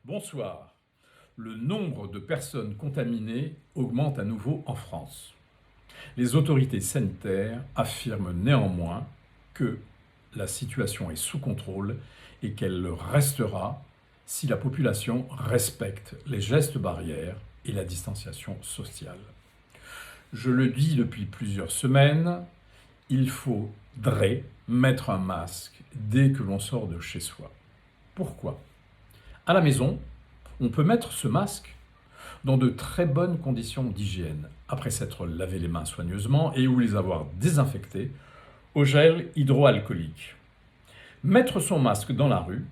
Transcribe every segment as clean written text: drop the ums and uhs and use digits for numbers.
Bonsoir. Le nombre de personnes contaminées augmente à nouveau en France. Les autorités sanitaires affirment néanmoins que la situation est sous contrôle et qu'elle le restera si la population respecte les gestes barrières et la distanciation sociale. Je le dis depuis plusieurs semaines, il faudrait mettre un masque dès que l'on sort de chez soi. Pourquoi ? À la maison, on peut mettre ce masque dans de très bonnes conditions d'hygiène, après s'être lavé les mains soigneusement et ou les avoir désinfectées au gel hydroalcoolique. Mettre son masque dans la rue,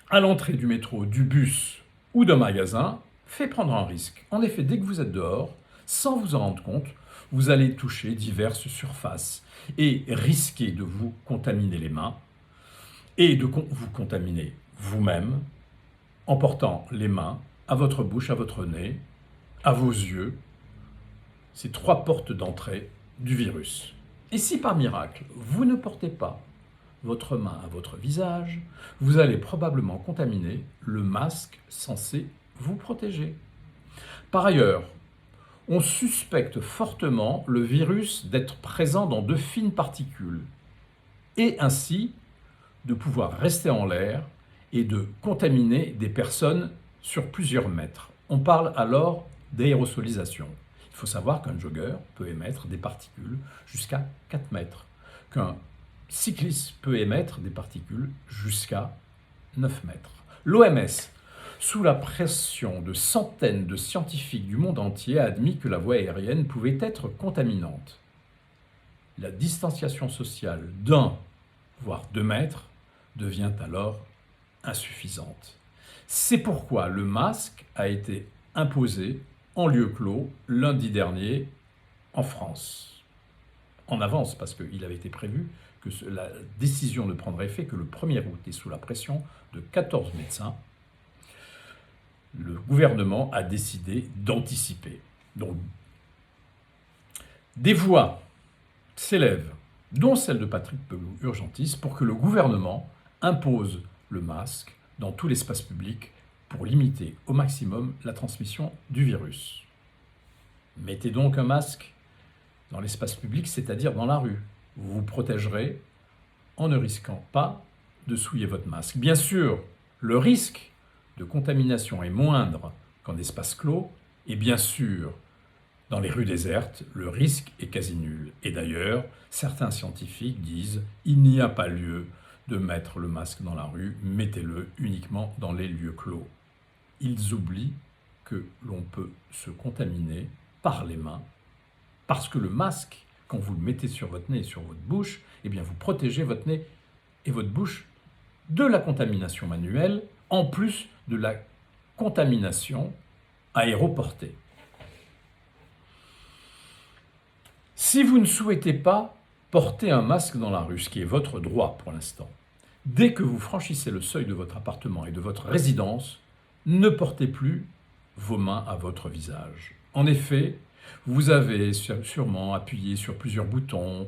à l'entrée du métro, du bus ou d'un magasin, fait prendre un risque. En effet, dès que vous êtes dehors, sans vous en rendre compte, vous allez toucher diverses surfaces et risquer de vous contaminer les mains et de vous contaminer vous-même en portant les mains à votre bouche, à votre nez, à vos yeux, ces trois portes d'entrée du virus. Et si par miracle, vous ne portez pas votre main à votre visage, vous allez probablement contaminer le masque censé vous protéger. Par ailleurs, on suspecte fortement le virus d'être présent dans de fines particules et ainsi de pouvoir rester en l'air et de contaminer des personnes sur plusieurs mètres. On parle alors d'aérosolisation. Il faut savoir qu'un jogger peut émettre des particules jusqu'à 4 mètres, qu'un cycliste peut émettre des particules jusqu'à 9 mètres. L'OMS, sous la pression de centaines de scientifiques du monde entier, a admis que la voie aérienne pouvait être contaminante. La distanciation sociale d'1 voire 2 mètres devient alors insuffisante. C'est pourquoi le masque a été imposé en lieu clos lundi dernier en France. En avance, parce qu'il avait été prévu que la décision ne prendrait effet que le 1er août et sous la pression de 14 médecins, le gouvernement a décidé d'anticiper. Donc, des voix s'élèvent, dont celle de Patrick Pelloux, urgentiste, pour que le gouvernement impose le masque dans tout l'espace public pour limiter au maximum la transmission du virus. Mettez donc un masque dans l'espace public, c'est-à-dire dans la rue. Vous vous protégerez en ne risquant pas de souiller votre masque. Bien sûr, le risque de contamination est moindre qu'en espace clos, et bien sûr, dans les rues désertes, le risque est quasi nul. Et d'ailleurs, certains scientifiques disent qu'il n'y a pas lieu de mettre le masque dans la rue, mettez-le uniquement dans les lieux clos. Ils oublient que l'on peut se contaminer par les mains, parce que le masque, quand vous le mettez sur votre nez et sur votre bouche, eh bien vous protégez votre nez et votre bouche de la contamination manuelle, en plus de la contamination aéroportée. Si vous ne souhaitez pas porter un masque dans la rue, ce qui est votre droit pour l'instant, dès que vous franchissez le seuil de votre appartement et de votre résidence, ne portez plus vos mains à votre visage. En effet, vous avez sûrement appuyé sur plusieurs boutons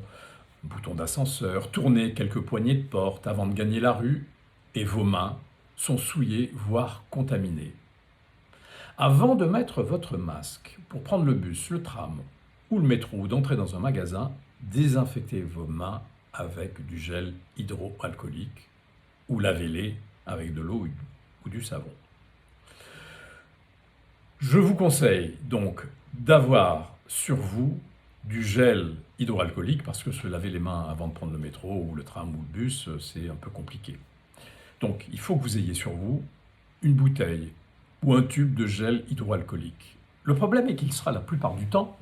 d'ascenseur, tourné quelques poignées de porte avant de gagner la rue, et vos mains sont souillées, voire contaminées. Avant de mettre votre masque pour prendre le bus, le tram ou le métro ou d'entrer dans un magasin, désinfectez vos mains avec du gel hydroalcoolique ou lavez-les avec de l'eau ou du savon. Je vous conseille donc d'avoir sur vous du gel hydroalcoolique parce que se laver les mains avant de prendre le métro ou le tram ou le bus, c'est un peu compliqué. Donc il faut que vous ayez sur vous une bouteille ou un tube de gel hydroalcoolique. Le problème est qu'il sera la plupart du temps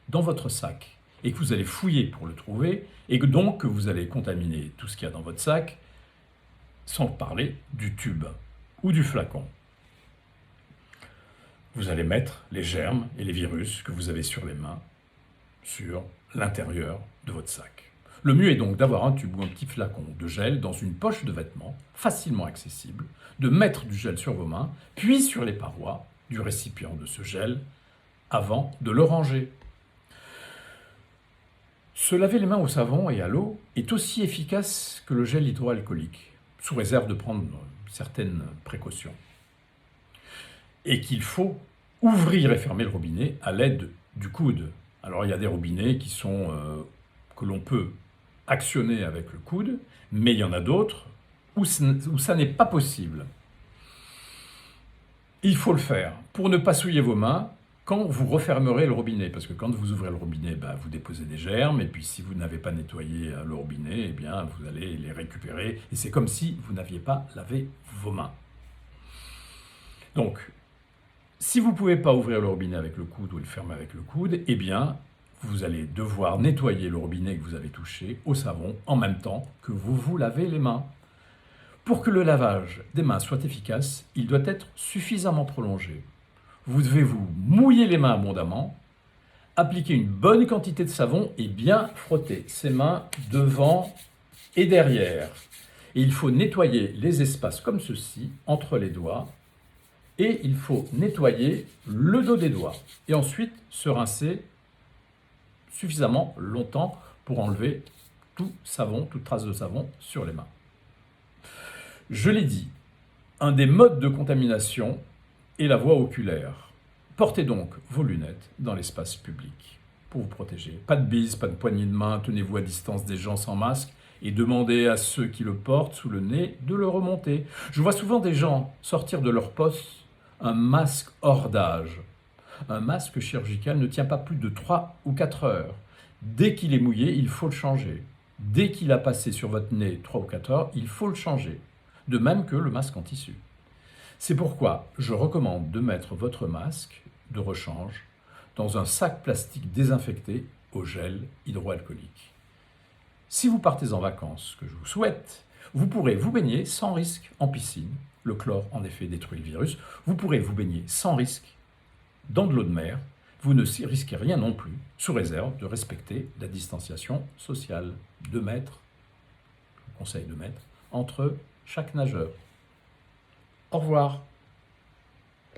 dans votre sac et que vous allez fouiller pour le trouver et que donc que vous allez contaminer tout ce qu'il y a dans votre sac, sans parler du tube ou du flacon. Vous allez mettre les germes et les virus que vous avez sur les mains sur l'intérieur de votre sac. Le mieux est donc d'avoir un tube ou un petit flacon de gel dans une poche de vêtements, facilement accessible, de mettre du gel sur vos mains, puis sur les parois du récipient de ce gel, avant de le ranger. Se laver les mains au savon et à l'eau est aussi efficace que le gel hydroalcoolique, sous réserve de prendre certaines précautions. et qu'il faut ouvrir et fermer le robinet à l'aide du coude. Alors il y a des robinets que l'on peut actionner avec le coude, mais il y en a d'autres où ça n'est pas possible. Il faut le faire pour ne pas souiller vos mains quand vous refermerez le robinet, parce que quand vous ouvrez le robinet, vous déposez des germes, et puis si vous n'avez pas nettoyé le robinet, eh bien, vous allez les récupérer, et c'est comme si vous n'aviez pas lavé vos mains. Donc, si vous ne pouvez pas ouvrir le robinet avec le coude ou le fermer avec le coude, eh bien, vous allez devoir nettoyer le robinet que vous avez touché au savon en même temps que vous vous lavez les mains. Pour que le lavage des mains soit efficace, il doit être suffisamment prolongé. Vous devez vous mouiller les mains abondamment, appliquer une bonne quantité de savon et bien frotter ses mains devant et derrière. Et il faut nettoyer les espaces comme ceci, entre les doigts, et il faut nettoyer le dos des doigts. Et ensuite se rincer suffisamment longtemps pour enlever tout savon, toute trace de savon sur les mains. Je l'ai dit, un des modes de contamination est la voie oculaire. Portez donc vos lunettes dans l'espace public pour vous protéger. Pas de bise, pas de poignée de main, tenez-vous à distance des gens sans masque et demandez à ceux qui le portent sous le nez de le remonter. Je vois souvent des gens sortir de leur poste un masque hors d'âge. Un masque chirurgical ne tient pas plus de 3 ou 4 heures. Dès qu'il est mouillé, il faut le changer. Dès qu'il a passé sur votre nez 3 ou 4 heures, il faut le changer. De même que le masque en tissu. C'est pourquoi je recommande de mettre votre masque de rechange dans un sac plastique désinfecté au gel hydroalcoolique. Si vous partez en vacances, ce que je vous souhaite, vous pourrez vous baigner sans risque en piscine. Le chlore, en effet, détruit le virus. Vous pourrez vous baigner sans risque dans de l'eau de mer. Vous ne risquez rien non plus, sous réserve de respecter la distanciation sociale. 2 mètres, je vous conseille 2 mètres, entre chaque nageur. Au revoir.